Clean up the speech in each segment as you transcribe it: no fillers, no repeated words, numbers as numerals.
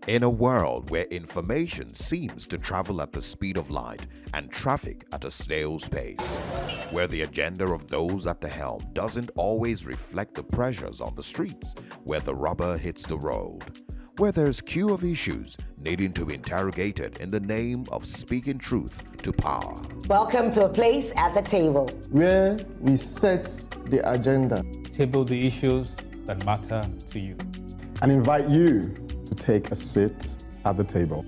In a world where information seems to travel at the speed of light and traffic at a snail's pace, where the agenda of those at the helm doesn't always reflect the pressures on the streets, where the rubber hits the road, where there's queue of issues needing to be interrogated in the name of speaking truth to power. Welcome to A Place at the Table, where we set the agenda, table the issues that matter to you, and invite you to take a seat at the table.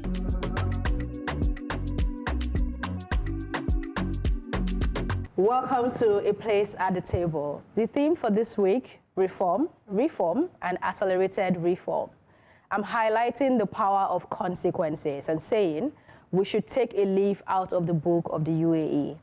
Welcome to A Place at the Table. The theme for this week, reform, and accelerated reform. I'm highlighting the power of consequences and saying we should take a leaf out of the book of the UAE.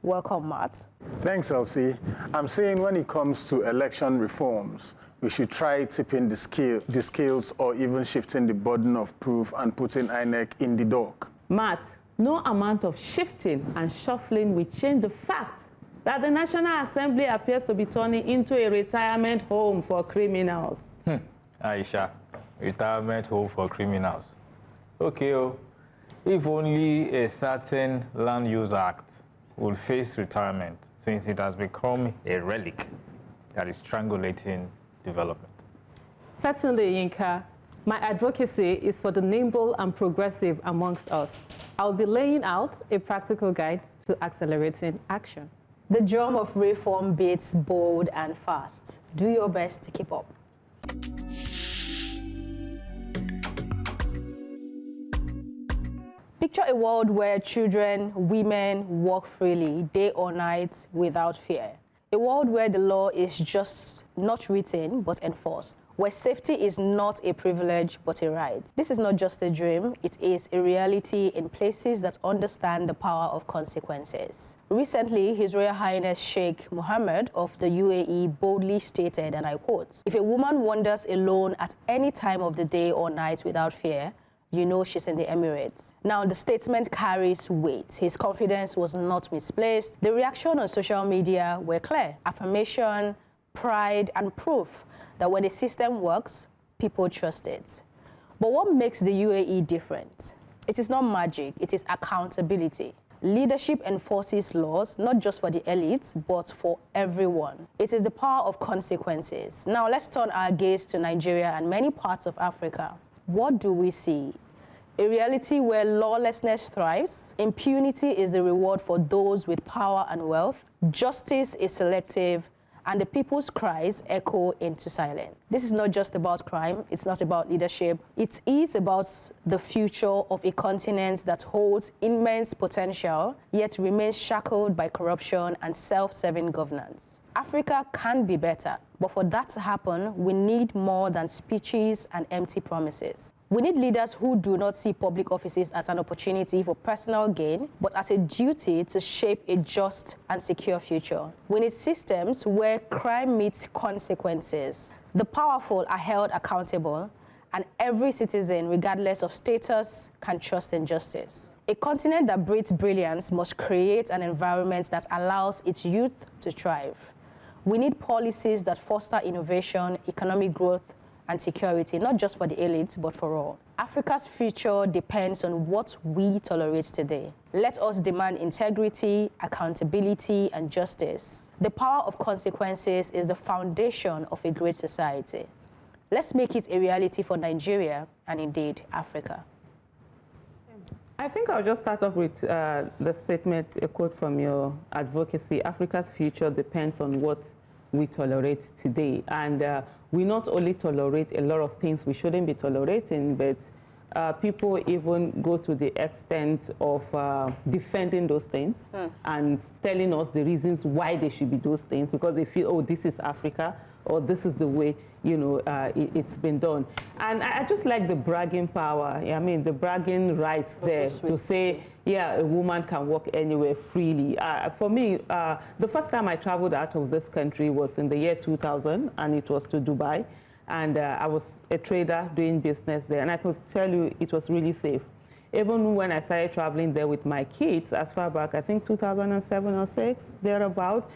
Welcome, Matt. Thanks, Elsie. I'm saying when it comes to election reforms, we should try tipping the scales or even shifting the burden of proof and putting INEC in the dock. Matt, no amount of shifting and shuffling will change the fact that the National Assembly appears to be turning into a retirement home for criminals. Aisha, retirement home for criminals. Okay, if only a certain land use act will face retirement, since it has become a relic that is strangulating development. Certainly, Yinka. My advocacy is for the nimble and progressive amongst us. I'll be laying out a practical guide to accelerating action. The drum of reform beats bold and fast. Do your best to keep up. Picture a world where children, women walk freely, day or night, without fear. A world where the law is just not written, but enforced. Where safety is not a privilege, but a right. This is not just a dream, it is a reality in places that understand the power of consequences. Recently, His Royal Highness Sheikh Mohammed of the UAE boldly stated, and I quote, "If a woman wanders alone at any time of the day or night without fear, you know she's in the Emirates." Now, the statement carries weight. His confidence was not misplaced. The reaction on social media were clear. Affirmation, pride, and proof that when the system works, people trust it. But what makes the UAE different? It is not magic, it is accountability. Leadership enforces laws, not just for the elites, but for everyone. It is the power of consequences. Now, let's turn our gaze to Nigeria and many parts of Africa. What do we see? A reality where lawlessness thrives, impunity is the reward for those with power and wealth, justice is selective, and the people's cries echo into silence. This is not just about crime, it's not about leadership, it is about the future of a continent that holds immense potential, yet remains shackled by corruption and self-serving governance. Africa can be better, but for that to happen, we need more than speeches and empty promises. We need leaders who do not see public offices as an opportunity for personal gain, but as a duty to shape a just and secure future. We need systems where crime meets consequences. The powerful are held accountable, and every citizen, regardless of status, can trust in justice. A continent that breeds brilliance must create an environment that allows its youth to thrive. We need policies that foster innovation, economic growth, and security, not just for the elite, but for all. Africa's future depends on what we tolerate today. Let us demand integrity, accountability, and justice. The power of consequences is the foundation of a great society. Let's make it a reality for Nigeria and indeed Africa. I think I'll just start off with the statement, a quote from your advocacy. Africa's future depends on what we tolerate today. And we not only tolerate a lot of things we shouldn't be tolerating, but people even go to the extent of defending those things and telling us the reasons why they should be those things, because they feel, oh, this is Africa, or this is the way, it's been done. And I just like the bragging power. I mean, the bragging rights there to say, yeah, a woman can walk anywhere freely. For me, the first time I traveled out of this country was in the year 2000, and it was to Dubai. And I was a trader doing business there, and I could tell you it was really safe. Even when I started traveling there with my kids, as far back, I think 2007 or 6, thereabout,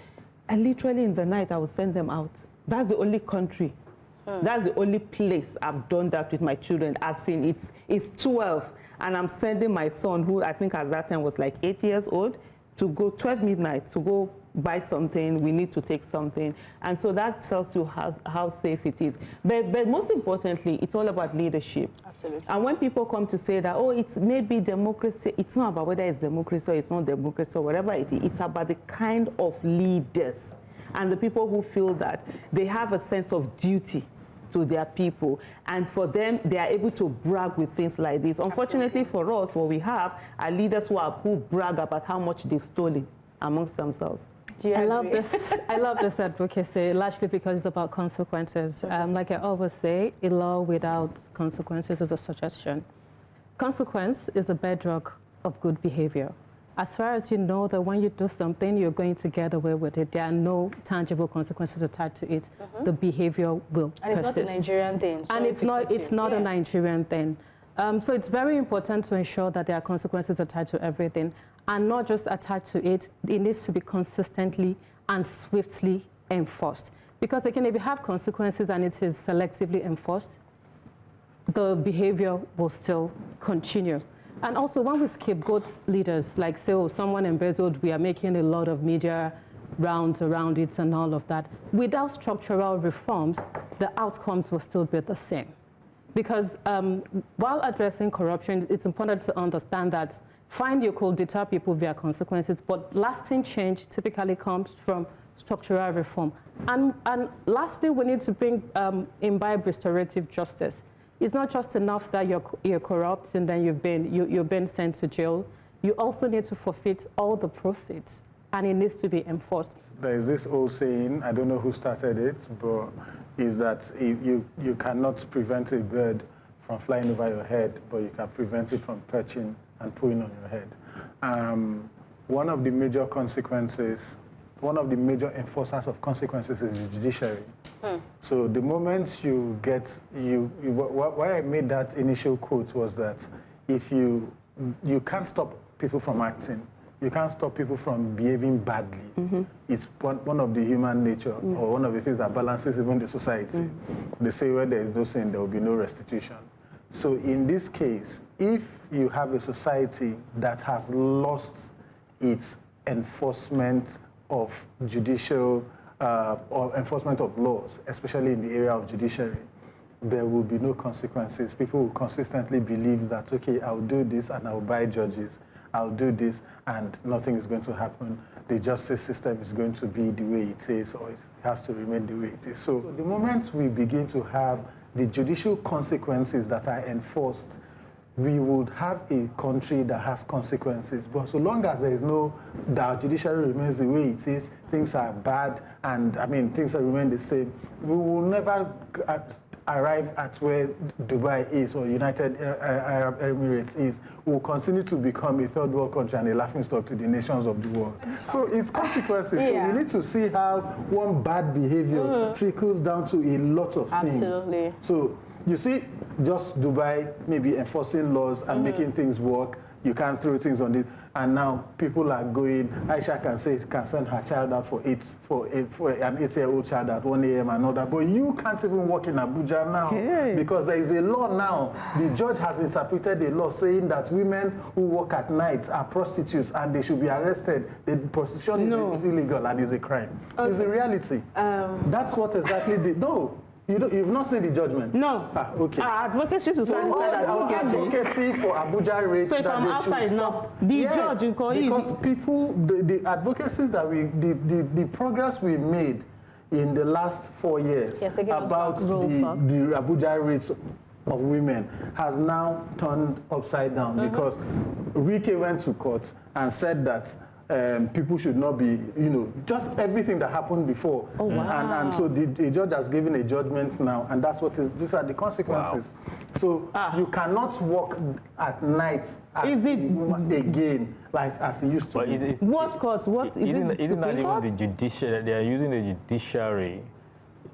and literally in the night, I would send them out. That's the only country That's the only place I've done that with my children, as in it's 12, and I'm sending my son, who I think at that time was like 8 years old, to go 12 midnight to go buy something. We need to take something, and so that tells you how safe it is. But most importantly, it's all about leadership. Absolutely. And when people come to say that, oh, it's maybe democracy, it's not about whether it's democracy or it's not democracy or whatever it is. It's about the kind of leaders and the people who feel that they have a sense of duty to their people, and for them, they are able to brag with things like this. Unfortunately for us, what we have are leaders who brag about how much they've stolen amongst themselves. I love this. I love this advocacy, largely because it's about consequences. Like I always say, a law without consequences is a suggestion. Consequence is the bedrock of good behavior. As far as you know that when you do something, you're going to get away with it, there are no tangible consequences attached to it, the behavior will persist. And it's not a Nigerian thing. And it's not a Nigerian thing. So it's very important to ensure that there are consequences attached to everything, and not just attached to it, it needs to be consistently and swiftly enforced. Because again, if you have consequences and it is selectively enforced, the behavior will still continue. And also, when we scapegoat leaders, like say, oh, someone embezzled, we are making a lot of media rounds around it and all of that. Without structural reforms, the outcomes will still be the same. Because while addressing corruption, it's important to understand that fine, you could deter people via consequences, but lasting change typically comes from structural reform. And lastly, we need to imbibe restorative justice. It's not just enough that you're corrupt and then you've been sent to jail. You also need to forfeit all the proceeds, and it needs to be enforced. There is this old saying, I don't know who started it, but is that you cannot prevent a bird from flying over your head, but you can prevent it from perching and pulling on your head. One of the major consequences, one of the major enforcers of consequences is the judiciary. So the moment you get, why I made that initial quote was that if you can't stop people from acting, you can't stop people from behaving badly. It's one of the human nature, or one of the things that balances even the society. They say where there is no sin, there will be no restitution. So in this case, if you have a society that has lost its enforcement of judicial or enforcement of laws, especially in the area of judiciary, there will be no consequences. People will consistently believe that, okay, I'll do this and I'll buy judges, I'll do this and nothing is going to happen. The justice system is going to be the way it is, or it has to remain the way it is. So the moment we begin to have the judicial consequences that are enforced, we would have a country that has consequences. But so long as there is the judiciary remains the way it is, things are bad, and things that remain the same, we will never arrive at where Dubai is or United Arab Emirates is. We will continue to become a third world country and a laughingstock to the nations of the world. So it's consequences. So we need to see how one bad behavior trickles down to a lot of things. Absolutely. So you see, just Dubai maybe enforcing laws and making things work. You can't throw things on it, and now people are going. Aisha can send her child out for an 8-year-old child at 1 a.m. and all that. But you can't even work in Abuja now because there is a law now. The judge has interpreted a law saying that women who work at night are prostitutes and they should be arrested. The prostitution is illegal and is a crime. It's a reality. That's what exactly You've not seen the judgment? No. Okay. Advocacy to advocacy for Abuja rates. So if I'm outside now, the judge will call you. Because people, the advocacies that the progress we made in the last 4 years about the Abuja rates of women has now turned upside down because Wike went to court and said that people should not be, just everything that happened before. Oh, wow. And so the judge has given a judgment now, and these are the consequences. Wow. So you cannot work at night again, like as he used to. What court? What isn't that even the judiciary? They are using the judiciary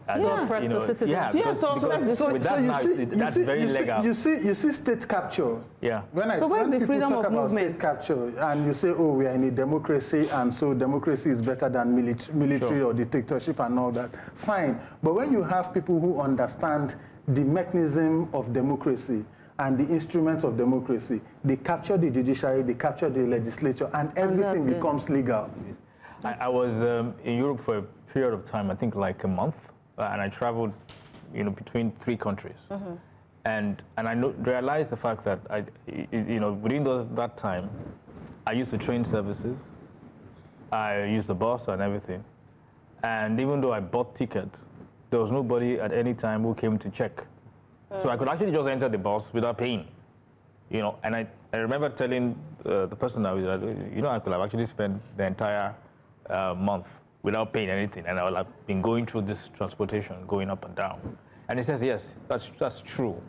As To oppress the citizens. Yeah, Yeah, because so with that now, that's very legal. You see state capture. Yeah. So where's When the people freedom talk of about movement? state capture, and you say, oh, we are in a democracy, and so democracy is better than military or dictatorship and all that, fine. But when you have people who understand the mechanism of democracy and the instruments of democracy, they capture the judiciary, they capture the legislature, and everything becomes legal. I was in Europe for a period of time, I think like a month, and I traveled, between 3 countries. And I realized the fact that within that time, I used the train services, I used the bus and everything. And even though I bought tickets, there was nobody at any time who came to check. So I could actually just enter the bus without paying, And I remember telling the person I could have actually spent the entire month without paying anything, and I would have been going through this transportation, going up and down. And he says, yes, that's true.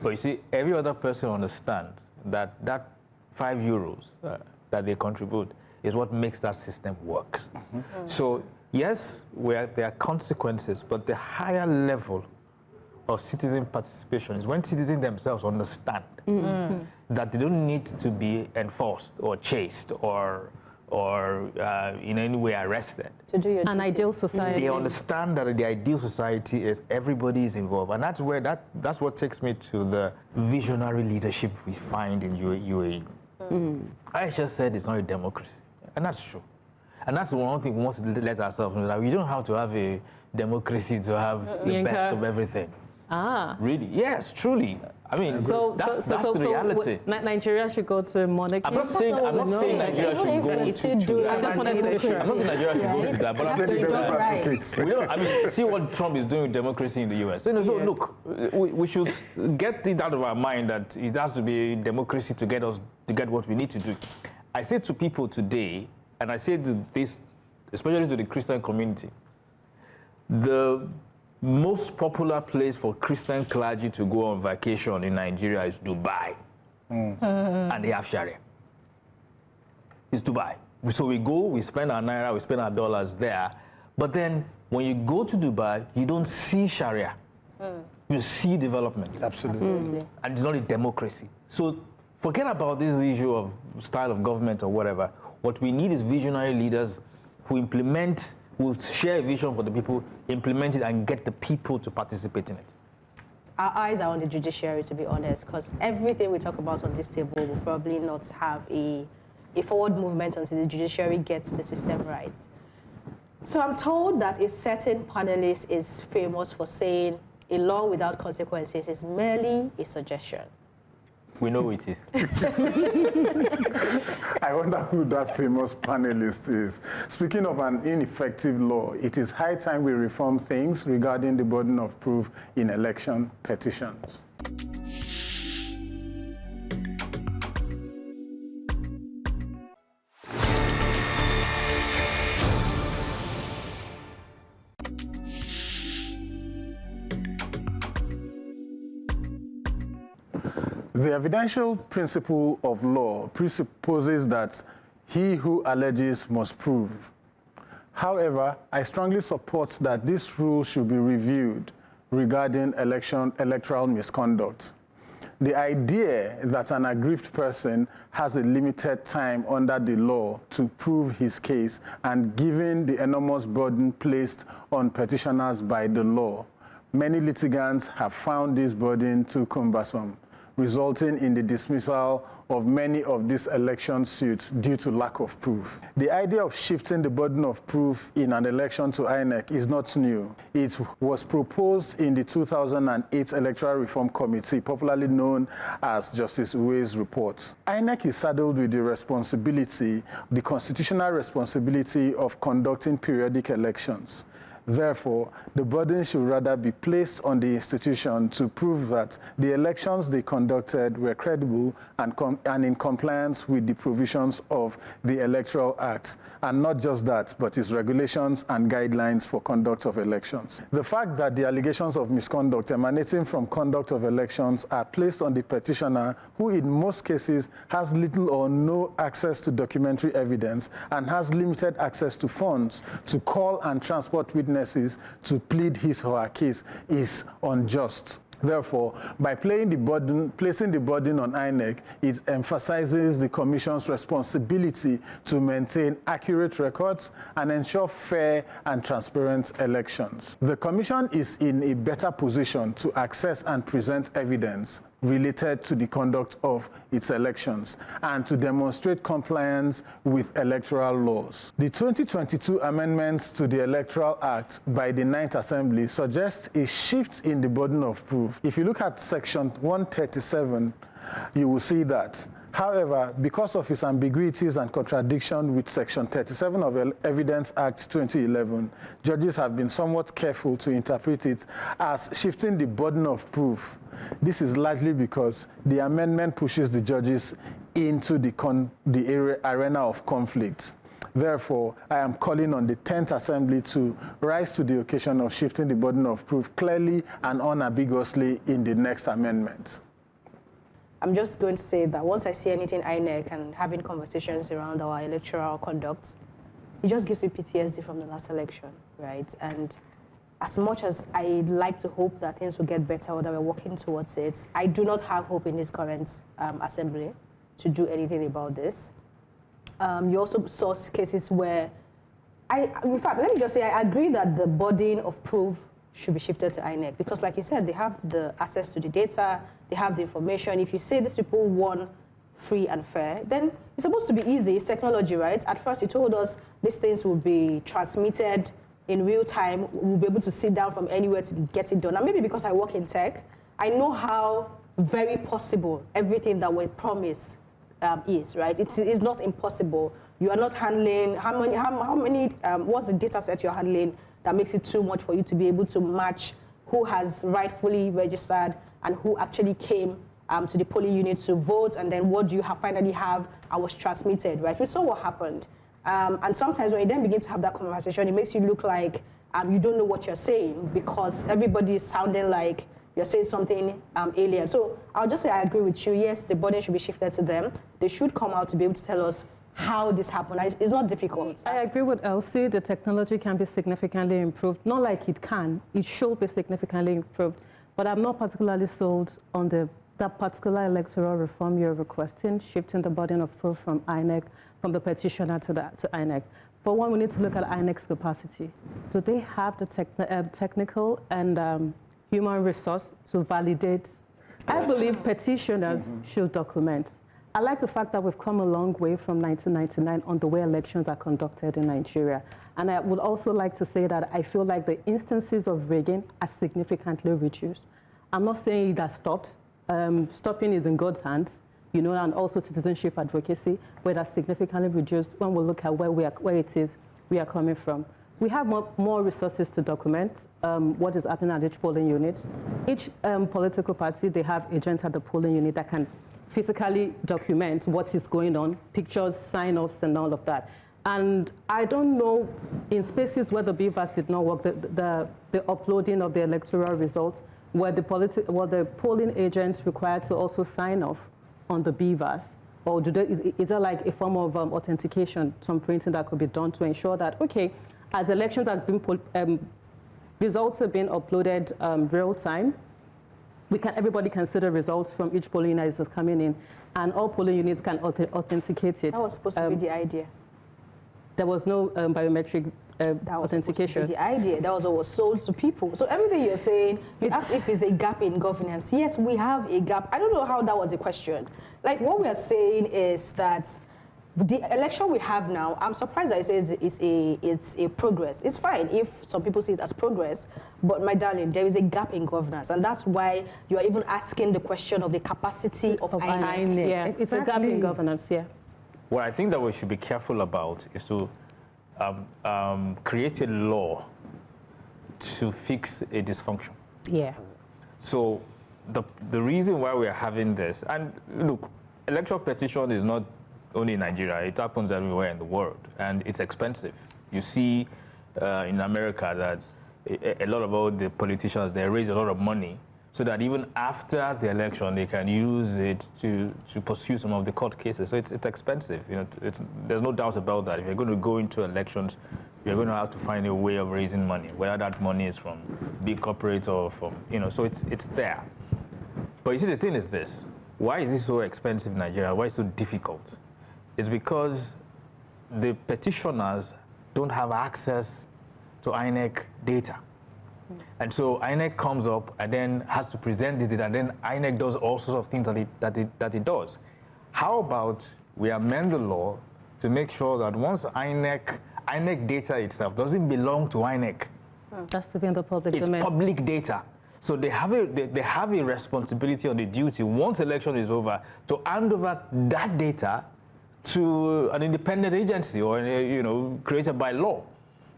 But you see, every other person understands that 5 euros that they contribute is what makes that system work. So yes, there are consequences, but the higher level of citizen participation is when citizens themselves understand that they don't need to be enforced or chased or in any way arrested. To do your An duty. ideal society. They understand that the ideal society is everybody is involved, and that's where that's what takes me to the visionary leadership we find in UAE. I just said it's not a democracy, and that's true. And that's one thing we want to let ourselves know, that we don't have to have a democracy to have the best of everything. Really? Yes, truly. I mean, that's the reality. Nigeria should go to a monarchy. I'm not saying Nigeria should go to I just wanted to be clear. I'm not saying Nigeria should go to that, but I'm saying that see what Trump is doing with democracy in the US. So look, we should get it out of our mind that it has to be democracy to get what we need to do. I say to people today, and I say this especially to the Christian community, the most popular place for Christian clergy to go on vacation in Nigeria is Dubai. And they have Sharia. It's Dubai. So we go, we spend our naira, we spend our dollars there. But then when you go to Dubai, you don't see Sharia. You see development. Absolutely. And it's not a democracy. So forget about this issue of style of government or whatever. What we need is visionary leaders who will share a vision for the people, implement it, and get the people to participate in it. Our eyes are on the judiciary, to be honest, because everything we talk about on this table will probably not have a forward movement until the judiciary gets the system right. So I'm told that a certain panelist is famous for saying a law without consequences is merely a suggestion. We know it is. I wonder who that famous panelist is. Speaking of an ineffective law, it is high time we reform things regarding the burden of proof in election petitions. The evidential principle of law presupposes that he who alleges must prove. However, I strongly support that this rule should be reviewed regarding electoral misconduct. The idea that an aggrieved person has a limited time under the law to prove his case, and given the enormous burden placed on petitioners by the law, many litigants have found this burden too cumbersome, resulting in the dismissal of many of these election suits due to lack of proof. The idea of shifting the burden of proof in an election to INEC is not new. It was proposed in the 2008 Electoral Reform Committee, popularly known as Justice Uwe's report. INEC is saddled with the constitutional responsibility of conducting periodic elections. Therefore, the burden should rather be placed on the institution to prove that the elections they conducted were credible and in compliance with the provisions of the Electoral Act, and not just that, but its regulations and guidelines for conduct of elections. The fact that the allegations of misconduct emanating from conduct of elections are placed on the petitioner, who in most cases has little or no access to documentary evidence and has limited access to funds to call and transport witnesses witnesses to plead his or her case is unjust. Therefore, by placing the burden on INEC, it emphasizes the Commission's responsibility to maintain accurate records and ensure fair and transparent elections. The Commission is in a better position to access and present evidence related to the conduct of its elections and to demonstrate compliance with electoral laws. The 2022 amendments to the Electoral Act by the 9th Assembly suggest a shift in the burden of proof. If you look at Section 137, you will see that. However, because of its ambiguities and contradiction with Section 37 of the Evidence Act 2011, judges have been somewhat careful to interpret it as shifting the burden of proof. This is largely because the amendment pushes the judges into the arena of conflict. Therefore, I am calling on the 10th Assembly to rise to the occasion of shifting the burden of proof clearly and unambiguously in the next amendment. I'm just going to say that once I see anything INEC and having conversations around our electoral conduct, it just gives me PTSD from the last election, right? And as much as I like to hope that things will get better or that we're working towards it, I do not have hope in this current assembly to do anything about this. You also saw cases where, in fact, let me just say, I agree that the burden of proof should be shifted to INEC because, like you said, they have the access to the data, they have the information. If you say these people won free and fair, then it's supposed to be easy. It's technology, right? At first, you told us these things will be transmitted in real time. We'll be able to sit down from anywhere to get it done. And maybe because I work in tech, I know how very possible everything that we promised is, right? It's not impossible. You are not handling, what's the data set you're handling that makes it too much for you to be able to match who has rightfully registered and who actually came to the polling unit to vote, and then what do you finally have and was transmitted, right? We saw what happened. And sometimes when you then begin to have that conversation, it makes you look like you don't know what you're saying because everybody is sounding like you're saying something alien. So I'll just say I agree with you. Yes, the burden should be shifted to them. They should come out to be able to tell us how this happened. It's not difficult. I agree with Elsie. The technology can be significantly improved. Not like it can. It should be significantly improved. But I'm not particularly sold on that particular electoral reform you're requesting, shifting the burden of proof from INEC, from the petitioner to INEC. For one, we need to look at INEC's capacity. Do they have the technical and human resource to validate? I believe petitioners should document. I like the fact that we've come a long way from 1999 on the way elections are conducted in Nigeria. And I would also like to say that I feel like the instances of rigging are significantly reduced. I'm not saying it has stopped. Stopping is in God's hands, you know, and also citizenship advocacy, but it has significantly reduced when we look at where it is we are coming from. We have more resources to document what is happening at each polling unit. Each political party, they have agents at the polling unit that can physically document what is going on, pictures, sign-offs, and all of that. And I don't know, in spaces where the BVAS did not work, the uploading of the electoral results, were the polling agents required to also sign off on the BVAS? Or is there like a form of authentication, some printing that could be done to ensure that, okay, as elections has been, results have been uploaded real time, everybody can see the results from each polling unit that's coming in, and all polling units can authenticate it. That was supposed to be the idea. There was no biometric that was authentication. To be the idea. That was what was sold to people. So everything you're saying, you ask if there's a gap in governance. Yes, we have a gap. I don't know how that was a question. Like what we are saying is that the election we have now, I'm surprised that it says it's a progress. It's fine if some people see it as progress, but my darling, there is a gap in governance, and that's why you are even asking the question of the capacity of INEC. Yeah, it's a gap in governance, yeah. What I think that we should be careful about is to create a law to fix a dysfunction. Yeah. So the reason why we are having this, and look, electoral petition is not only in Nigeria, it happens everywhere in the world, and it's expensive. You see in America that a lot of all the politicians, they raise a lot of money so that even after the election, they can use it to pursue some of the court cases. So it's expensive. You know, there's no doubt about that. If you're going to go into elections, you're going to have to find a way of raising money, whether that money is from big corporates or from, so it's there. But you see, the thing is this. Why is this so expensive in Nigeria? Why is it so difficult? It's because the petitioners don't have access to INEC data. And so INEC comes up and then has to present this data, and then INEC does all sorts of things that it does. How about we amend the law to make sure that once INEC data itself doesn't belong to INEC. That's to be in the public domain. It's public data. So they have a responsibility on the duty once election is over to hand over that data to an independent agency or created by law,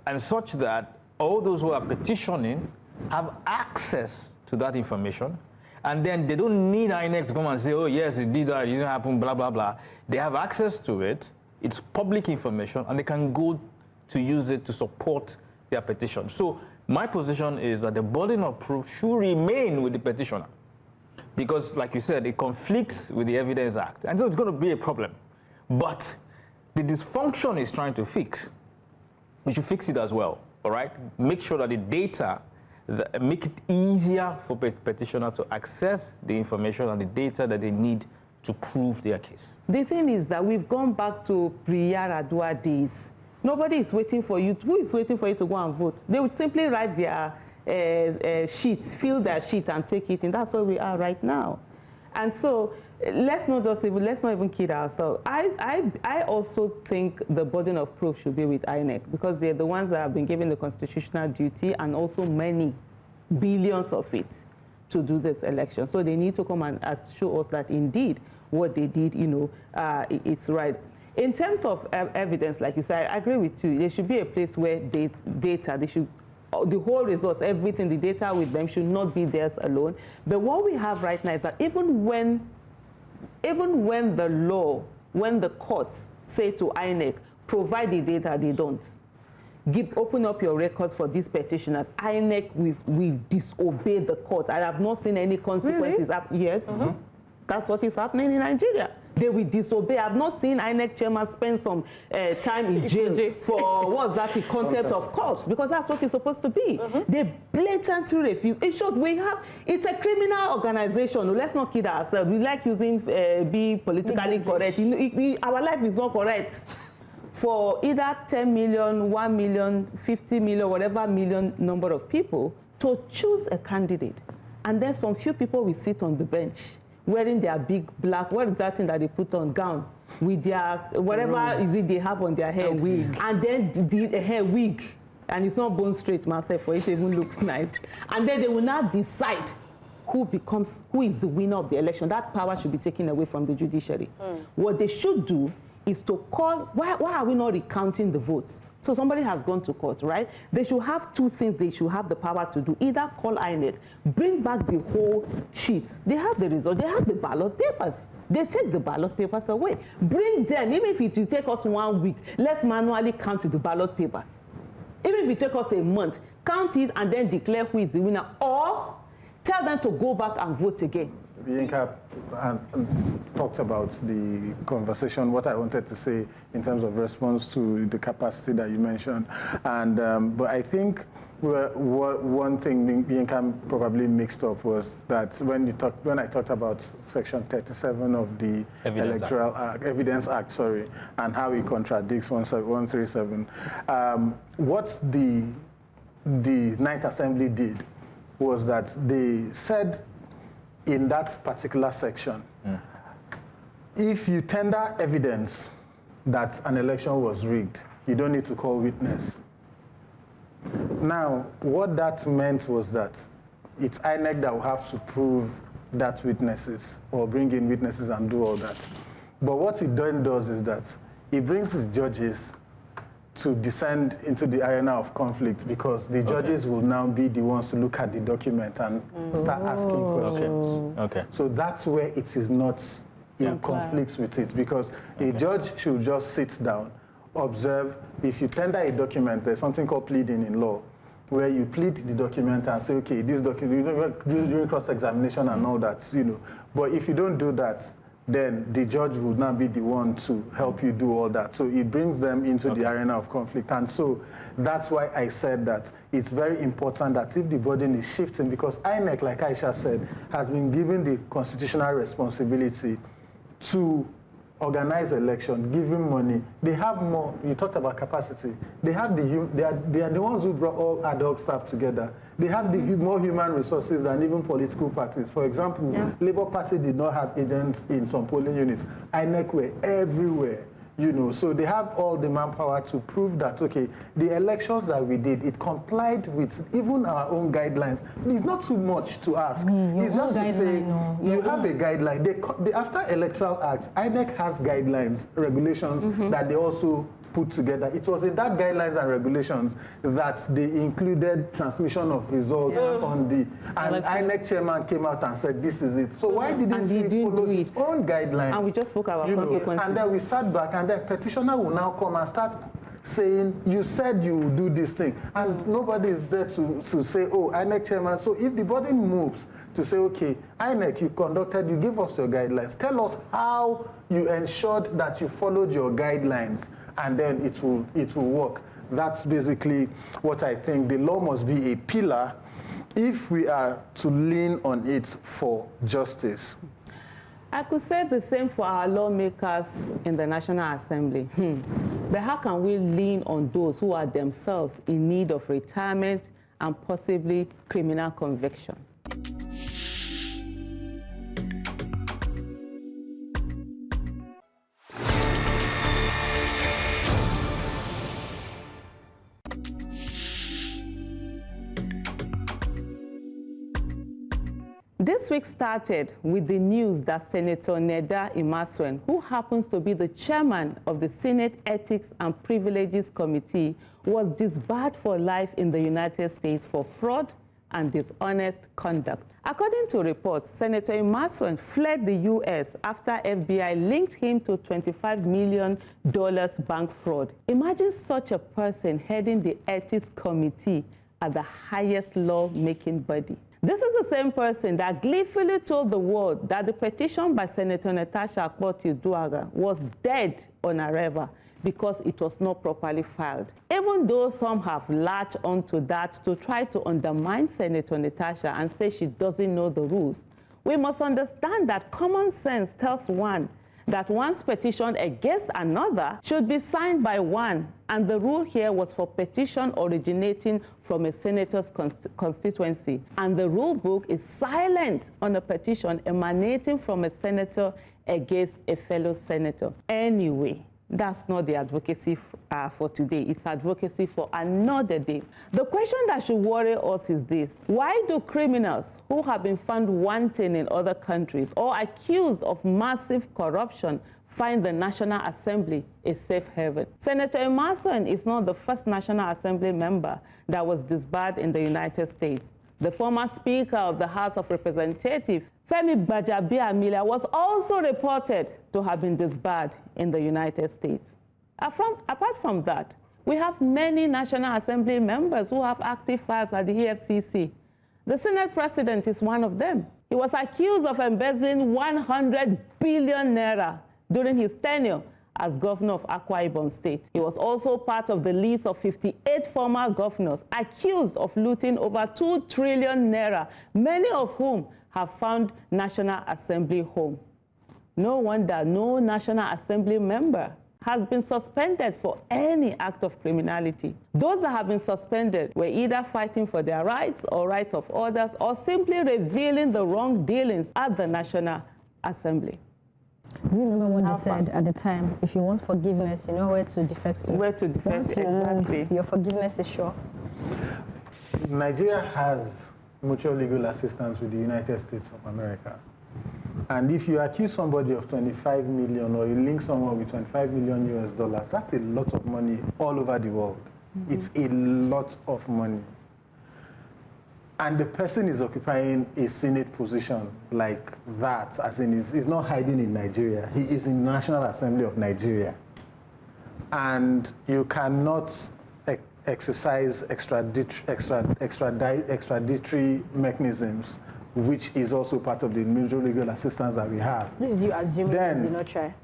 and such that all those who are petitioning have access to that information, and then they don't need INEC to come and say, oh yes, it did that, it didn't happen, blah blah blah. They have access to it. It's public information, and they can go to use it to support their petition. So my position is that the burden of proof should remain with the petitioner, because, like you said, it conflicts with the Evidence Act, and so it's going to be a problem. But the dysfunction is trying to fix. We should fix it as well, all right? Make sure that the data, make it easier for petitioner to access the information and the data that they need to prove their case. The thing is that we've gone back to pre-Yaradua days. Nobody is waiting for you. Who is waiting for you to go and vote? They would simply write their sheets, fill their sheet and take it in. That's where we are right now. And so let's not even kid ourselves. I also think the burden of proof should be with INEC, because they're the ones that have been given the constitutional duty and also many billions of it to do this election. So they need to come and show us that indeed what they did, it's right. In terms of evidence, like you said, I agree with you. There should be a place where data, the whole results, everything, the data with them should not be theirs alone. But what we have right now is that even when the courts say to INEC, provide the data, they don't. Open up your records for these petitioners. INEC will disobey the court. I have not seen any consequences. Really? Yes, that's what is happening in Nigeria. They will disobey. I've not seen INEC chairman spend some time in jail for what's that, the contempt of court, because that's what it's supposed to be. They blatantly refuse. In short, it's a criminal organization. Let's not kid ourselves. We like be politically correct. Our life is not correct. For either 10 million, 1 million, 50 million, whatever million number of people to choose a candidate. And then some few people will sit on the bench wearing their big black, what is that thing that they put on, gown, with their, whatever is it they have on their head. A wig. And then the hair wig. And it's not bone straight myself for it to even look nice. And then they will now decide who is the winner of the election. That power should be taken away from the judiciary. What they should do is to call, why are we not recounting the votes? So somebody has gone to court, right? They should have two things they should have the power to do. Either call INEC, bring back the whole sheet. They have the result, they have the ballot papers. They take the ballot papers away. Bring them, even if it will take us 1 week, let's manually count the ballot papers. Even if it take us a month, count it and then declare who is the winner, or tell them to go back and vote again. Yinka talked about the conversation, what I wanted to say in terms of response to the capacity that you mentioned. And but I think one thing Yinka probably mixed up was that when I talked about Section 37 of the Electoral Evidence Act, and how it contradicts 137. What the Ninth Assembly did was that they said, in that particular section, if you tender evidence that an election was rigged, you don't need to call witness. Now, what that meant was that it's INEC that will have to prove that witnesses or bring in witnesses and do all that. But what it then does is that it brings the judges to descend into the arena of conflict, because the judges will now be the ones to look at the document and start asking questions. Okay. So that's where it is not in conflicts with it, because a judge should just sit down, observe. If you tender a document, there's something called pleading in law, where you plead the document and say, okay, this document, during cross-examination and all that, But if you don't do that, then the judge would not be the one to help you do all that. So it brings them into the arena of conflict. And so that's why I said that it's very important that if the burden is shifting, because INEC, like Aisha said, has been given the constitutional responsibility to organize election, give him money. They have more. You talked about capacity. They have they are the ones who brought all ad hoc staff together. They have more human resources than even political parties. For example, Labour Party did not have agents in some polling units. INEC were everywhere. You know, so they have all the manpower to prove that, okay, the elections that we did, it complied with even our own guidelines. It's not too much to ask. It's just to say, you have a guideline. After Electoral Act, INEC has guidelines, regulations that they also put together. It was in that guidelines and regulations that they included transmission of results on the, and INEC chairman came out and said, this is it. So why didn't he follow his own guidelines? And we just spoke about consequences. And then we sat back, and then petitioner will now come and start saying, you said you will do this thing. And nobody is there to say, oh, INEC chairman. So if the body moves to say, okay, INEC, you give us your guidelines. Tell us how you ensured that you followed your guidelines, and then it will work. That's basically what I think. The law must be a pillar if we are to lean on it for justice. I could say the same for our lawmakers in the National Assembly. But how can we lean on those who are themselves in need of retirement and possibly criminal conviction? This week started with the news that Senator Neda Imaseun, who happens to be the chairman of the Senate Ethics and Privileges Committee, was disbarred for life in the United States for fraud and dishonest conduct. According to reports, Senator Imaseun fled the U.S. after FBI linked him to $25 million bank fraud. Imagine such a person heading the Ethics Committee at the highest lawmaking body. This is the same person that gleefully told the world that the petition by Senator Natasha Akpoti-Uduaghan was dead on arrival because it was not properly filed. Even though some have latched onto that to try to undermine Senator Natasha and say she doesn't know the rules, we must understand that common sense tells one that one's petition against another should be signed by one, and the rule here was for petition originating from a senator's constituency. And the rule book is silent on a petition emanating from a senator against a fellow senator. Anyway, that's not the advocacy for today. It's advocacy for another day. The question that should worry us is this: why do criminals who have been found wanting in other countries or accused of massive corruption find the National Assembly a safe haven? Senator Imaseun is not the first National Assembly member that was disbarred in the United States. The former Speaker of the House of Representatives, Femi Gbajabiamila, was also reported to have been disbarred in the United States. Apart from that, we have many National Assembly members who have active files at the EFCC. The Senate President is one of them. He was accused of embezzling 100 billion naira during his tenure as governor of Akwa Ibom State. He was also part of the list of 58 former governors accused of looting over 2 trillion naira, many of whom have found National Assembly home. No wonder no National Assembly member has been suspended for any act of criminality. Those that have been suspended were either fighting for their rights or rights of others, or simply revealing the wrong dealings at the National Assembly. You remember what they said at the time? If you want forgiveness, you know where to defect to. Where to defect, exactly. Your forgiveness is sure. Nigeria has mutual legal assistance with the United States of America. And if you accuse somebody of 25 million or you link someone with 25 million US dollars, that's a lot of money all over the world. It's a lot of money. And the person is occupying a Senate position like that, as in he's not hiding in Nigeria. He is in the National Assembly of Nigeria. And you cannot exercise extraditory mechanisms which is also part of the mutual legal assistance that we have. This is you assuming Then- they did not try.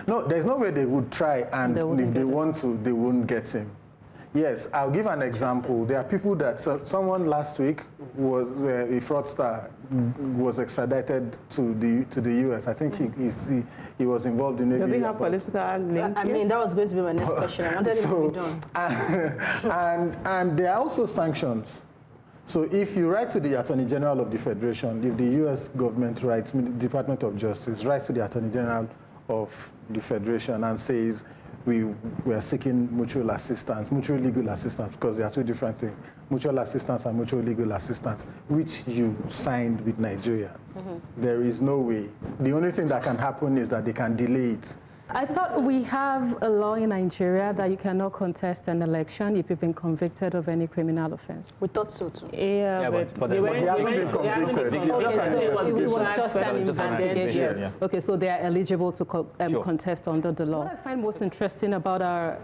No, there's no way they would try, and if they want to, they won't get him. Yes, I'll give an example. There are people that, someone last week was a fraudster, was extradited to the US. I think he was involved in maybe. Do they have political link? I mean, that was going to be my next question. I wanted it to be done. And there are also sanctions. So if you write to the Attorney General of the Federation, if the US government writes, Department of Justice writes to the Attorney General of the Federation and says, we are seeking mutual assistance, mutual legal assistance, because they are two different things, mutual assistance and mutual legal assistance, which you signed with Nigeria. There is no way. The only thing that can happen is that they can delay it. I thought we have a law in Nigeria that you cannot contest an election if you've been convicted of any criminal offense. We thought so too. Yeah, but he hasn't been convicted. It's just an It investigation. was just an investigation. Yes. Okay, so they are eligible to Sure. contest under the law. What I find most interesting about our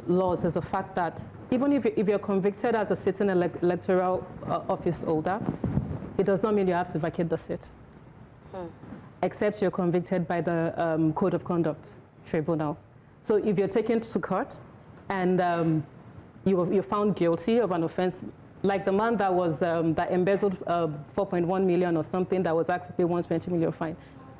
laws is the fact that even if you're convicted as a sitting electoral office holder, it does not mean you have to vacate the seat. Except you're convicted by the Code of Conduct Tribunal. So if you're taken to court and you're found guilty of an offense, like the man that was that embezzled 4.1 million or something, that was asked to pay 120 million fine,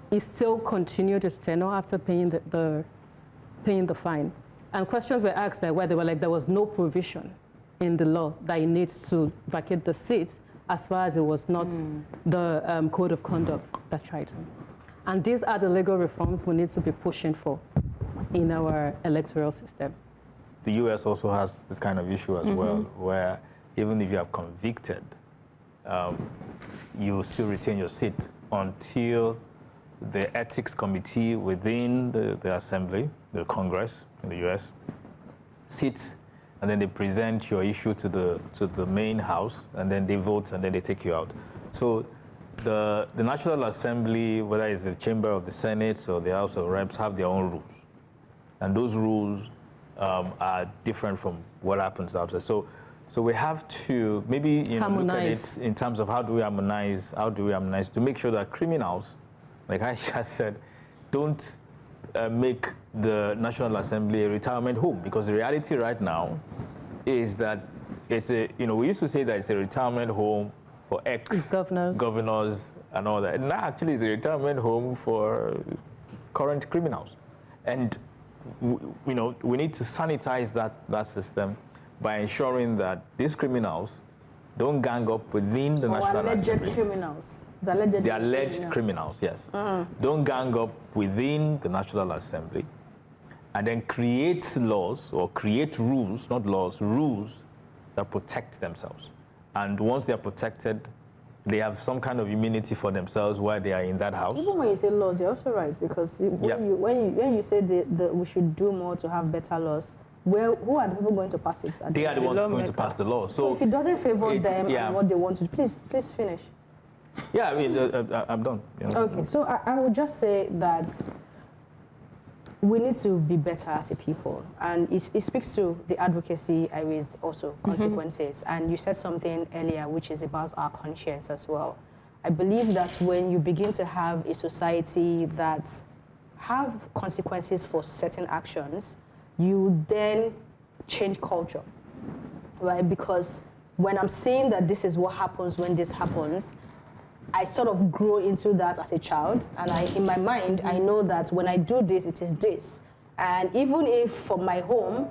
he still continued his tenure after paying the fine. And questions were asked where they were like, there was no provision in the law that he needs to vacate the seat as far as it was not the Code of Conduct that tried him. And these are the legal reforms we need to be pushing for in our electoral system. The US also has this kind of issue as well, where even if you are convicted, you still retain your seat until the ethics committee within the assembly, the Congress in the US, sits, and then they present your issue to the main house, and then they vote, and then they take you out. So the National Assembly, whether it's the chamber of the Senate or the House of Reps, have their own rules. And those rules are different from what happens outside. So we have to maybe look at it in terms of how do we harmonize to make sure that criminals, like I just said, don't make the National Assembly a retirement home, because the reality right now is that it's we used to say that it's a retirement home for ex-governors and all that. And now actually it's a retirement home for current criminals. And we need to sanitize that system by ensuring that these criminals don't gang up within the National Assembly. Criminals. The alleged criminals, yes. Don't gang up within the National Assembly and then create laws or create rules, not laws, rules that protect themselves. And once they're protected, they have some kind of immunity for themselves while they are in that house. Even when you say laws, you're also right, because when you say we should do more to have better laws, who are the people going to pass it? They are the ones going to pass the law. So if it doesn't favor them and what they want to, please finish. Yeah, I mean, I'm done. Okay, so I would just say that we need to be better as a people. And it speaks to the advocacy I raised also, consequences. And you said something earlier, which is about our conscience as well. I believe that when you begin to have a society that have consequences for certain actions, you then change culture, right? Because when I'm saying that this is what happens when this happens, I sort of grow into that as a child, and in my mind, I know that when I do this, it is this. And even if from my home,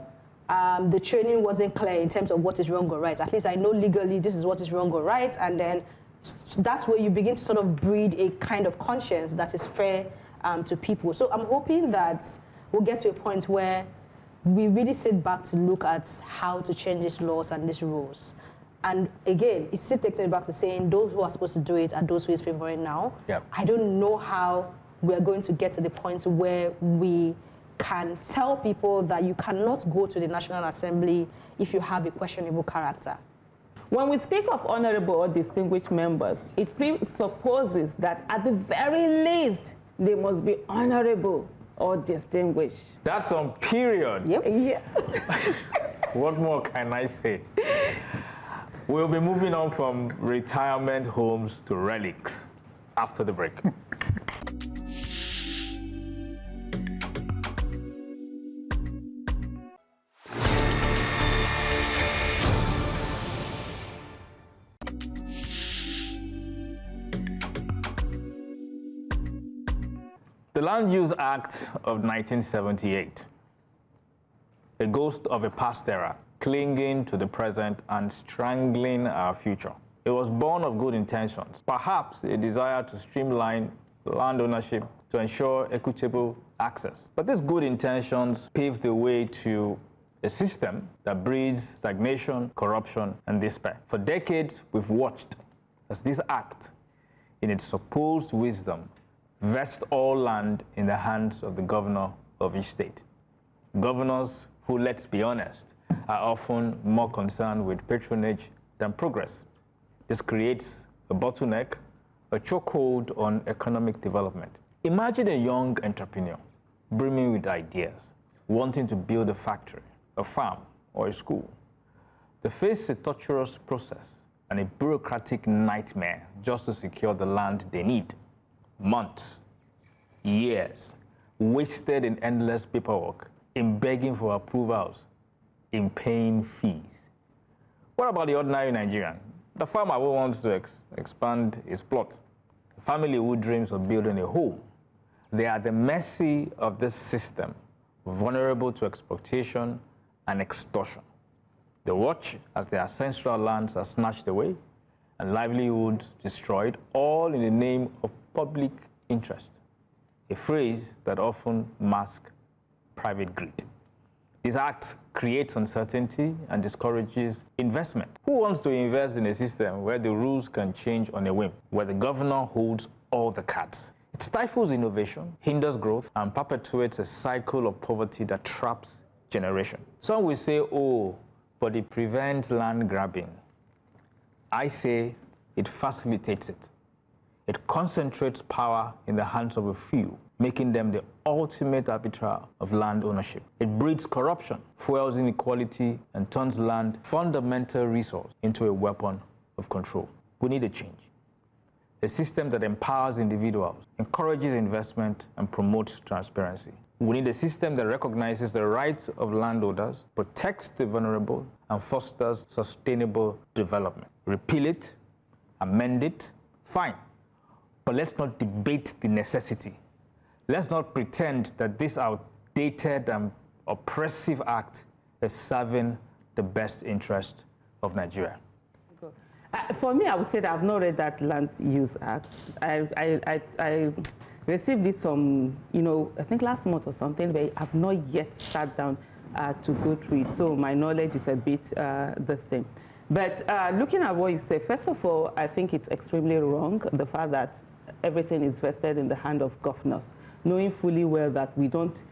the training wasn't clear in terms of what is wrong or right, at least I know legally this is what is wrong or right, and then that's where you begin to sort of breed a kind of conscience that is fair to people. So I'm hoping that we'll get to a point where we really sit back to look at how to change these laws and these rules. And again, it still takes me back to saying those who are supposed to do it are those who is favoring now. Yep. I don't know how we're going to get to the point where we can tell people that you cannot go to the National Assembly if you have a questionable character. When we speak of honorable or distinguished members, it presupposes that at the very least, they must be honorable or distinguished. That's on period. Yep. Yeah. What more can I say? We'll be moving on from retirement homes to relics after the break. The Land Use Act of 1978, a ghost of a past era, clinging to the present and strangling our future. It was born of good intentions, perhaps a desire to streamline land ownership to ensure equitable access. But these good intentions paved the way to a system that breeds stagnation, corruption, and despair. For decades, we've watched as this act, in its supposed wisdom, vest all land in the hands of the governor of each state. Governors who, let's be honest, are often more concerned with patronage than progress. This creates a bottleneck, a chokehold on economic development. Imagine a young entrepreneur brimming with ideas, wanting to build a factory, a farm, or a school. They face a torturous process and a bureaucratic nightmare just to secure the land they need. Months, years, wasted in endless paperwork, in begging for approvals, in paying fees. What about the ordinary Nigerian? The farmer who wants to expand his plot, the family who dreams of building a home. They are at the mercy of this system, vulnerable to exploitation and extortion. They watch as their ancestral lands are snatched away and livelihoods destroyed, all in the name of public interest, a phrase that often masks private greed. This act creates uncertainty and discourages investment. Who wants to invest in a system where the rules can change on a whim, where the governor holds all the cards? It stifles innovation, hinders growth, and perpetuates a cycle of poverty that traps generations. Some will say, oh, but it prevents land grabbing. I say it facilitates it. It concentrates power in the hands of a few, making them the ultimate arbiter of land ownership. It breeds corruption, fuels inequality, and turns land, fundamental resource, into a weapon of control. We need a change. A system that empowers individuals, encourages investment, and promotes transparency. We need a system that recognizes the rights of landowners, protects the vulnerable, and fosters sustainable development. Repeal it, amend it, fine. But let's not debate the necessity. Let's not pretend that this outdated and oppressive act is serving the best interest of Nigeria. For me, I would say that I've not read that Land Use Act. I received this I think last month or something, but I've not yet sat down to go through it. So my knowledge is a bit this thing. But looking at what you say, first of all, I think it's extremely wrong, the fact that everything is vested in the hand of governors, knowing fully well that we don't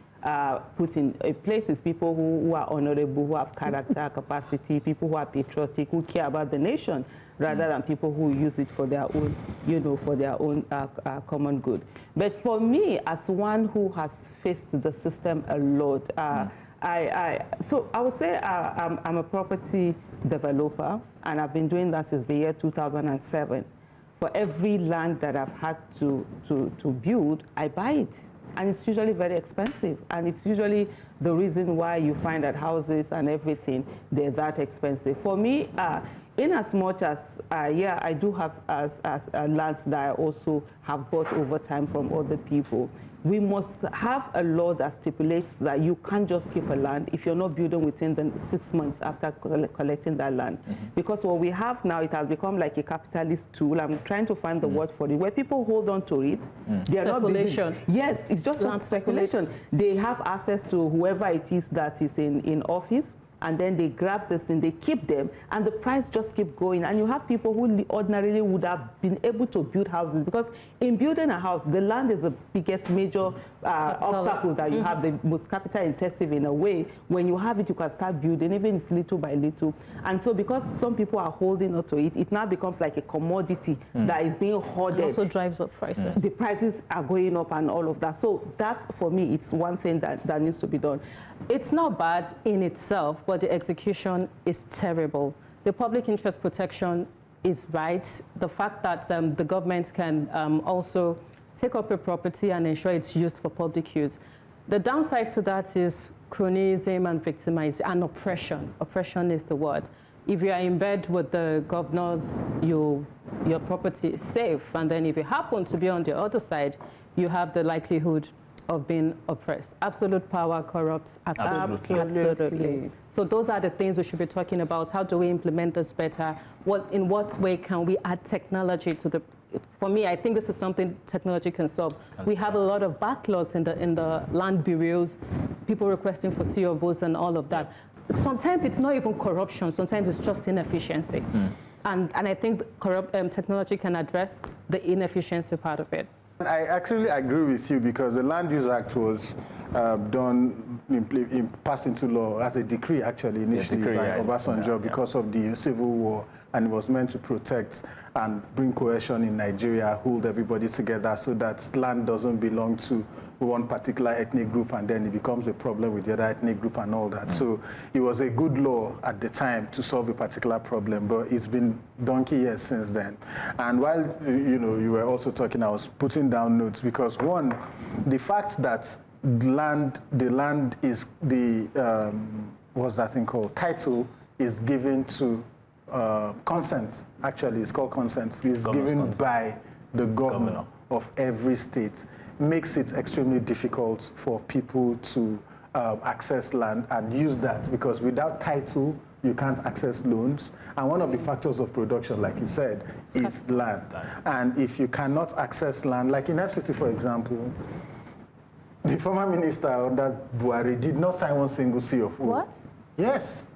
put in places people who are honorable, who have character, capacity, people who are patriotic, who care about the nation, rather than people who use it for their own, for their own common good. But for me, as one who has faced the system a lot, so I would say I'm a property developer, and I've been doing that since the year 2007. For every land that I've had to build, I buy it. And it's usually very expensive. And it's usually the reason why you find that houses and everything, they're that expensive. For me, in as much as, I do have lands that I also have bought over time from other people, we must have a law that stipulates that you can't just keep a land if you're not building within the 6 months after collecting that land. Mm-hmm. Because what we have now, it has become like a capitalist tool. I'm trying to find the word for it, where people hold on to it. They are not building. Yes, it's just speculation. They have access to whoever it is that is in office, and then they grab this thing, they keep them, and the price just keep going. And you have people who ordinarily would have been able to build houses, because in building a house, the land is the biggest major obstacle that you have, the most capital intensive in a way. When you have it, you can start building, even it's little by little. And so because some people are holding on to it, it now becomes like a commodity that is being hoarded. It also drives up prices. The prices are going up and all of that. So that, for me, it's one thing that needs to be done. It's not bad in itself, but the execution is terrible. the public interest protection is right. The fact that the government can also take up a property and ensure it's used for public use. The downside to that is cronyism and victimization and oppression. Oppression is the word. If you are in bed with the governors, your property is safe. And then if you happen to be on the other side, you have the likelihood of being oppressed. Absolute power corrupts. Absolutely. So those are the things we should be talking about. How do we implement this better? In what way can we add technology to the... For me, I think this is something technology can solve. We have a lot of backlogs in the land bureaus, people requesting for COVs and all of that. Sometimes it's not even corruption. Sometimes it's just inefficiency. And I think technology can address the inefficiency part of it. I actually agree with you because the Land Use Act was passed into law as a decree, actually, initially by Obasanjo because of the civil war, and it was meant to protect and bring cohesion in Nigeria, hold everybody together so that land doesn't belong to one particular ethnic group and then it becomes a problem with the other ethnic group and all that. So it was a good law at the time to solve a particular problem, but it's been donkey years since then. And while you were also talking, I was putting down notes because one, the fact that the land is what's that thing called? Title is given to consent. Actually, it's called consent. It's given by the governor of every state. Makes it extremely difficult for people to access land and use that because without title, you can't access loans. And one of the factors of production, like you said, is land. And if you cannot access land, like in FCT, for example, the former minister under Buhari did not sign one single CFO. What? Yes,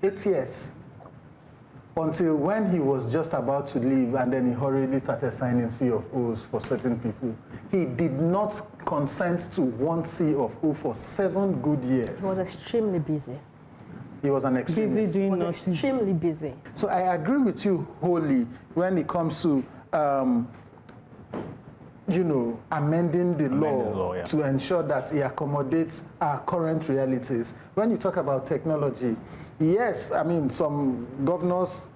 8 years. Until when he was just about to leave and then he hurriedly started signing CFOs for certain people. He did not consent to one CFO for 7 good years. He was extremely busy. He was an extremist. He was extremely busy. So I agree with you wholly when it comes to amending the law to ensure that it accommodates our current realities. When you talk about technology, yes, I mean, some governors,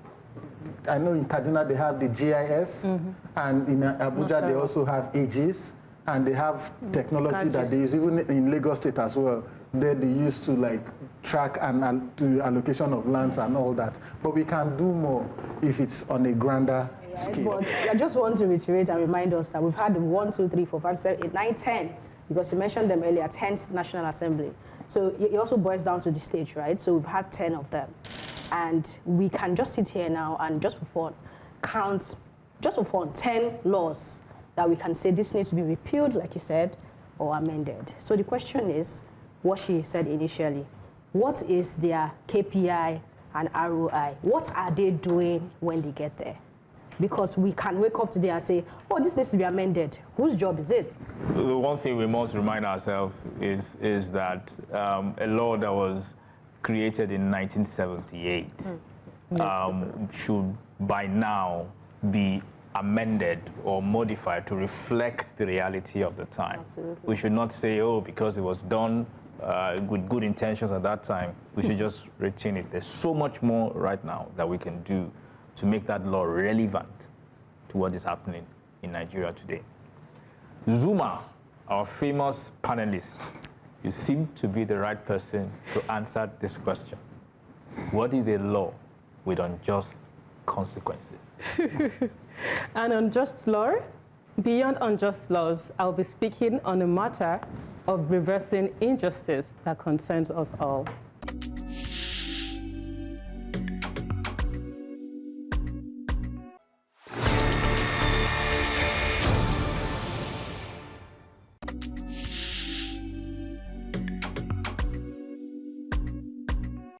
I know in Kaduna they have the GIS, and in Abuja they also have AGs, and they have technology that they use, even in Lagos State as well. They used to track and do allocation of lands and all that. But we can do more if it's on a grander scale. But I just want to reiterate and remind us that we've had 1, 2, 3, 4, 5, 7, 8, 9, 10, because you mentioned them earlier, 10th National Assembly. So it also boils down to the stage, right? So we've had 10 of them. And we can just sit here now and just for fun, count, just for fun, 10 laws that we can say this needs to be repealed, like you said, or amended. So the question is, what she said initially, what is their KPI and ROI? What are they doing when they get there? Because we can wake up today and say, oh, this needs to be amended. Whose job is it? The one thing we must remind ourselves is that a law that was created in 1978 should by now be amended or modified to reflect the reality of the time. Absolutely. We should not say, oh, because it was done with good intentions at that time, we should just retain it. There's so much more right now that we can do to make that law relevant to what is happening in Nigeria today. Zuma, our famous panelist, you seem to be the right person to answer this question. What is a law with unjust consequences? An unjust law? Beyond unjust laws, I'll be speaking on a matter of reversing injustice that concerns us all.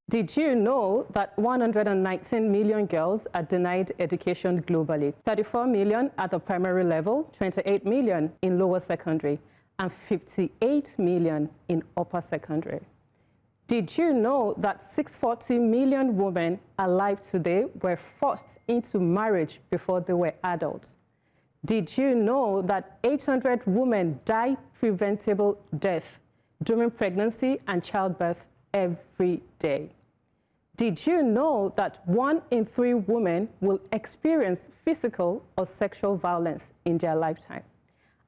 Did you know that 119 million girls are denied education globally? 34 million at the primary level, 28 million in lower secondary, and 58 million in upper secondary. Did you know that 640 million women alive today were forced into marriage before they were adults? Did you know that 800 women die preventable death during pregnancy and childbirth every day? Did you know that 1 in 3 women will experience physical or sexual violence in their lifetime?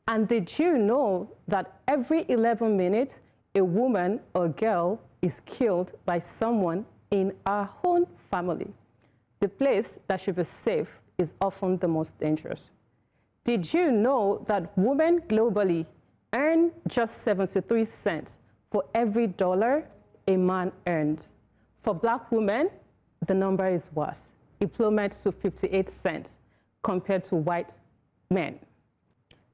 And did you know that every 11 minutes, a woman or girl is killed by someone in our own family? The place that should be safe is often the most dangerous. Did you know that women globally earn just 73 cents for every dollar a man earns? For Black women, the number is worse. It plummets to 58 cents compared to white men.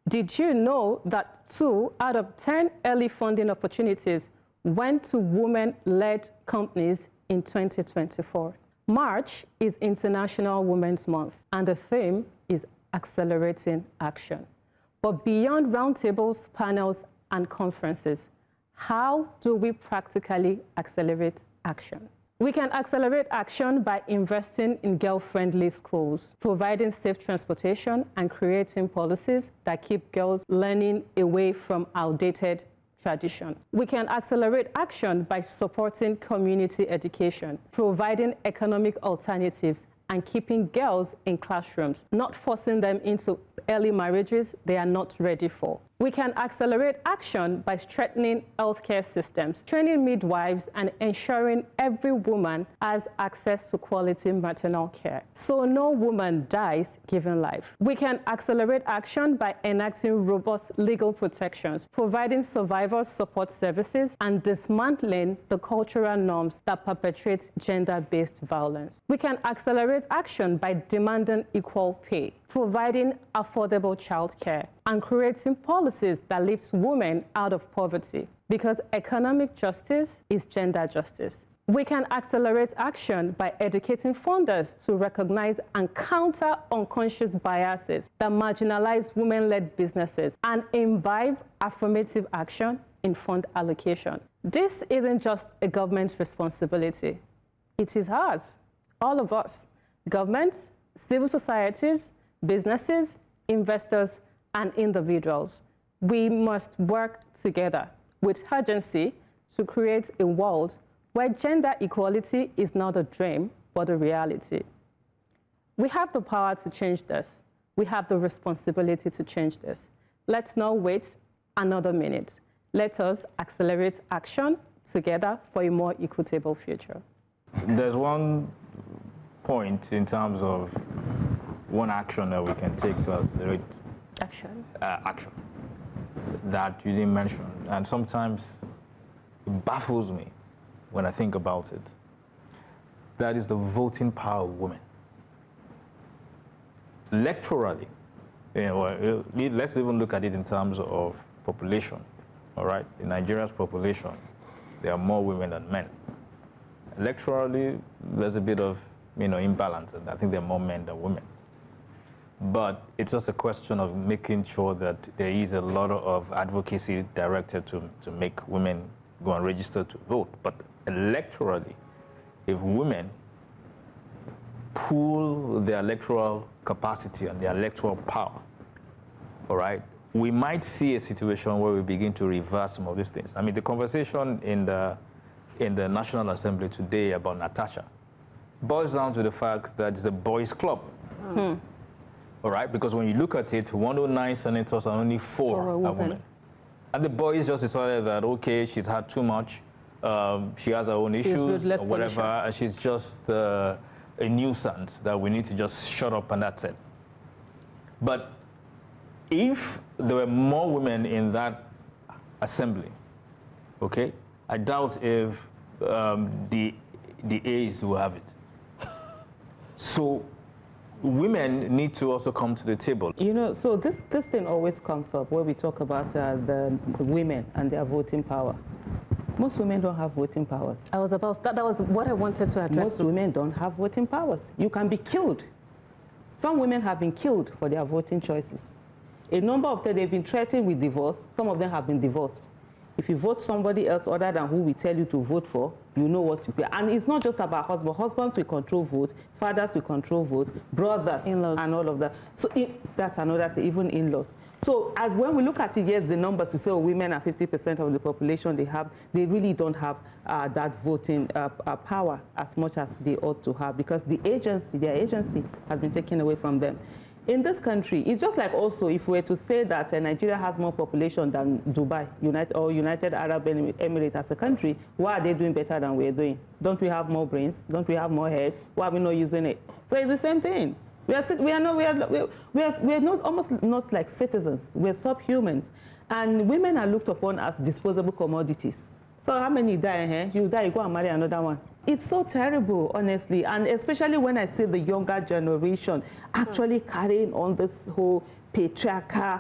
Did you know that 2 out of 10 early funding opportunities went to women-led companies in 2024? March is International Women's Month, and the theme is accelerating action. But beyond roundtables, panels, and conferences, how do we practically accelerate action? We can accelerate action by investing in girl-friendly schools, providing safe transportation, and creating policies that keep girls learning away from outdated tradition. We can accelerate action by supporting community education, providing economic alternatives, and keeping girls in classrooms, not forcing them into early marriages they are not ready for. We can accelerate action by strengthening healthcare systems, training midwives, and ensuring every woman has access to quality maternal care, so no woman dies giving life. We can accelerate action by enacting robust legal protections, providing survivors support services, and dismantling the cultural norms that perpetrate gender-based violence. We can accelerate action by demanding equal pay, providing affordable childcare, and creating policies that lift women out of poverty, because economic justice is gender justice. We can accelerate action by educating funders to recognize and counter unconscious biases that marginalize women-led businesses and imbibe affirmative action in fund allocation. This isn't just a government's responsibility. It is ours, all of us, governments, civil societies, businesses, investors, and individuals. We must work together with urgency to create a world where gender equality is not a dream, but a reality. We have the power to change this. We have the responsibility to change this. Let's not wait another minute. Let us accelerate action together for a more equitable future. There's one point in terms of one action that we can take to accelerate action that you didn't mention, and sometimes it baffles me when I think about it. That is the voting power of women. Electorally, let's even look at it in terms of population. All right, in Nigeria's population, there are more women than men. Electorally, there's a bit of imbalance, and I think there are more men than women. But it's just a question of making sure that there is a lot of advocacy directed to make women go and register to vote. But electorally, if women pool their electoral capacity and their electoral power, all right, we might see a situation where we begin to reverse some of these things. I mean, the conversation in the National Assembly today about Natasha boils down to the fact that it's a boys' club. All right, because when you look at it, 109 senators and only 4 are women. And the boys just decided that, okay, she's had too much, she has her own issues or whatever, and she's just a nuisance that we need to just shut up and that's it. But if there were more women in that assembly, okay, I doubt if the A's will have it. So women need to also come to the table. So this thing always comes up where we talk about the women and their voting power. Most women don't have voting powers. That was what I wanted to address. Most women don't have voting powers. You can be killed. Some women have been killed for their voting choices. A number of them, they've been threatened with divorce. Some of them have been divorced. If you vote somebody else other than who we tell you to vote for, you know what to pay. And it's not just about husbands. Husbands will control vote, fathers will control vote, brothers, in-laws, and all of that. So that's another thing, even in-laws. So when we look at it, yes, the numbers, we say, oh, women are 50% of the population they really don't have that voting power as much as they ought to have, because their agency has been taken away from them. In this country, it's just like also if we were to say that Nigeria has more population than Dubai, United Arab Emirates as a country, why are they doing better than we're doing? Don't we have more brains? Don't we have more heads? Why are we not using it? So it's the same thing. We are not almost not like citizens. We're subhumans, and women are looked upon as disposable commodities. So how many die here? You die, you go and marry another one. It's so terrible, honestly, and especially when I see the younger generation actually carrying on this whole patriarchal,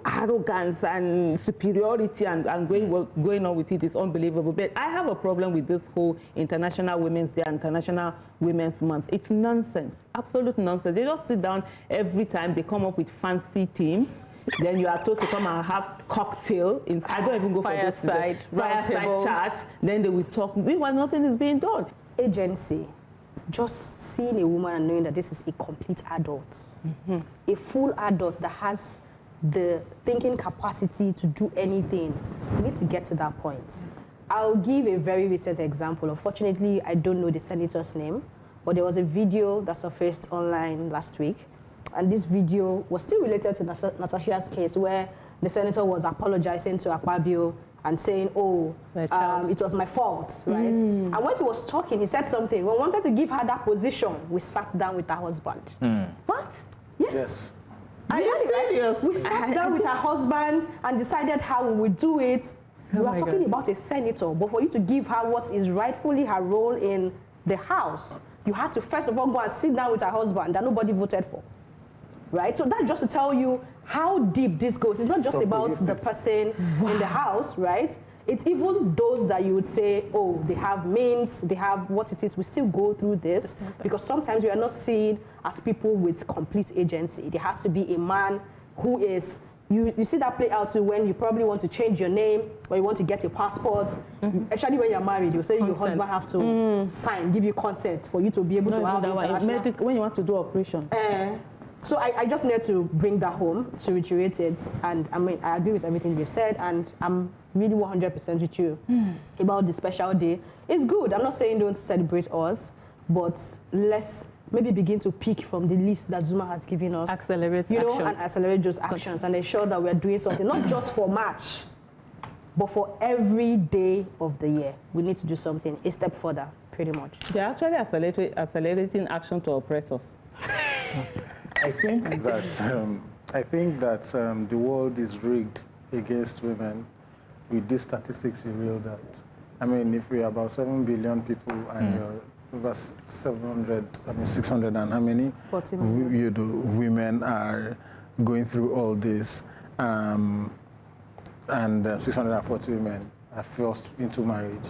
arrogance and superiority and going on with it is unbelievable. But I have a problem with this whole International Women's Day, International Women's Month. It's nonsense, absolute nonsense. They just sit down every time, they come up with fancy themes. Then you are told to come and have cocktail. I don't even go for this. Fireside chat. Then they will talk. Meanwhile, nothing is being done. Agency. Just seeing a woman and knowing that this is a complete adult. A full adult that has the thinking capacity to do anything. We need to get to that point. I'll give a very recent example. Unfortunately, I don't know the senator's name, but there was a video that surfaced online last week. And this video was still related to Natasha's case, where the senator was apologizing to Akpabio and saying, oh, it was my fault, right? And when he was talking, he said something. When we wanted to give her that position, we sat down with her husband. What? Yes. Are you serious? We sat down with her husband and decided how we would do it. We are talking about a senator, but for you to give her what is rightfully her role in the House, you had to first of all go and sit down with her husband that nobody voted for. Right? So that's just to tell you how deep this goes. It's not just about the person in the House, right? It's even those that you would say, oh, they have means, they have what it is. We still go through this because sometimes we are not seen as people with complete agency. There has to be a man who is, you see that play out too when you probably want to change your name or you want to get your passport. Especially when you're married, you say your husband have to sign, give you consent for you to be able to have international. When you want to do operation. So I just need to bring that home to reiterate it. And I mean, I agree with everything you've said, and I'm really 100% with you about the special day. It's good. I'm not saying don't celebrate us, but let's maybe begin to pick from the list that Zuma has given us. Accelerate action. And accelerate those actions and ensure that we're doing something, not just for March, but for every day of the year. We need to do something a step further, pretty much. They're actually accelerating action to oppress us. I think that the world is rigged against women. With these statistics, you realize that. I mean, if we're about 7 billion people and you're over 600 and how many? 40 million. Women are going through all this, and 640 women are forced into marriage.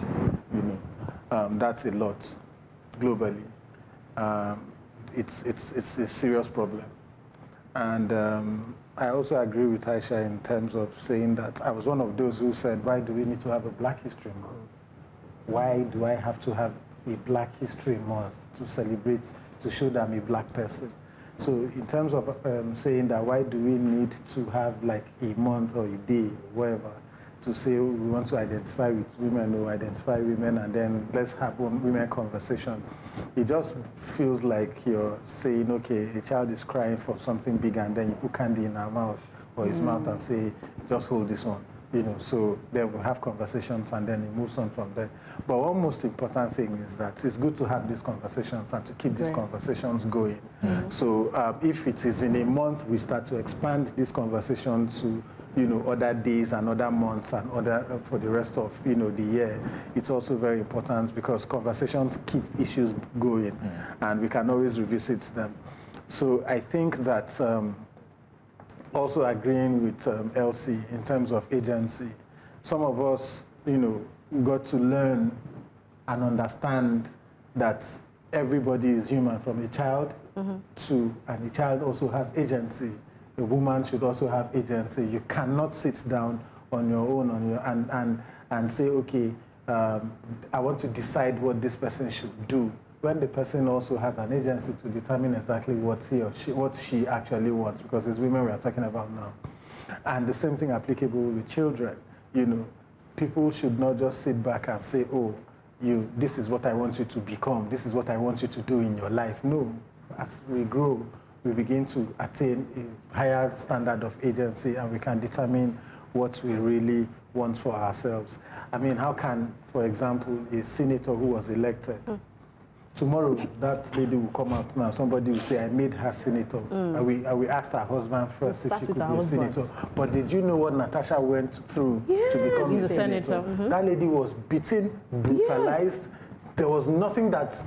That's a lot globally. It's a serious problem. And I also agree with Aisha in terms of saying that I was one of those who said, why do we need to have a Black History Month? Why do I have to have a Black History Month to celebrate, to show that I'm a Black person? So in terms of saying that, why do we need to have like a month or a day, whatever, to say we want to identify with women or identify women and then let's have one women conversation. It just feels like you're saying, okay, a child is crying for something big and then you put candy in her mouth or his mouth and say, just hold this one. So then we'll have conversations and then it moves on from there. But one most important thing is that it's good to have these conversations and to keep these conversations going. So if it is in a month, we start to expand these conversations to other days and other months and other for the rest of the year. It's also very important because conversations keep issues going and we can always revisit them. So I think that also agreeing with Elsie in terms of agency, some of us got to learn and understand that everybody is human, from a child to, and the child also has agency. A woman should also have agency. You cannot sit down on your own, and say, okay, I want to decide what this person should do, when the person also has an agency to determine exactly what she actually wants, because it's women we are talking about now. And the same thing applicable with children. You know, people should not just sit back and say, oh, this is what I want you to become, this is what I want you to do in your life. No, as we grow, we begin to attain a higher standard of agency, and we can determine what we really want for ourselves. I mean, how can, for example, a senator who was elected, tomorrow that lady will come out now, somebody will say, I made her senator. And we asked her husband first if she could be a senator. But did you know what Natasha went through to become a senator? That lady was beaten, brutalized. There was nothing that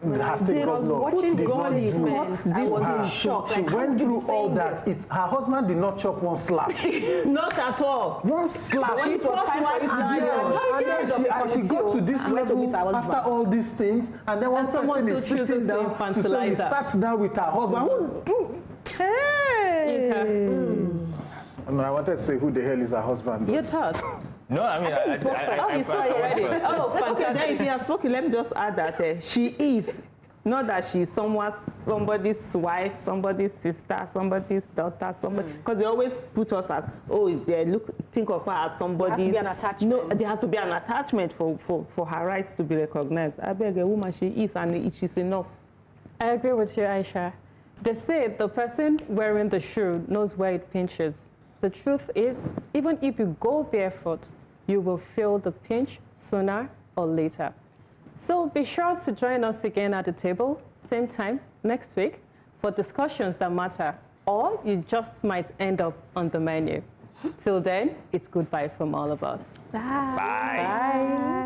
her state governor did not do. I was in shock. She went through all that. Her husband did not chop one slap. Not at all. One slap. She fought and then she got to this level after all these things, and then one person is sitting down to say, sat down with her husband. Hey! I wanted to say who the hell is her husband. You thought? No, I mean, I spoke first. Oh, you spoke already. Oh, fantastic. Okay, then if you have spoken, let me just add that she is. Not that she's somebody's wife, somebody's sister, somebody's daughter, somebody. Because they always put us as, think of her as somebody. There has to be an attachment. No, there has to be an attachment for her rights to be recognized. I beg, a woman, she is, and she's enough. I agree with you, Aisha. They say the person wearing the shoe knows where it pinches. The truth is, even if you go barefoot, you will feel the pinch sooner or later. So be sure to join us again at the table, same time next week, for discussions that matter, or you just might end up on the menu. Till then, it's goodbye from all of us. Bye. Bye. Bye.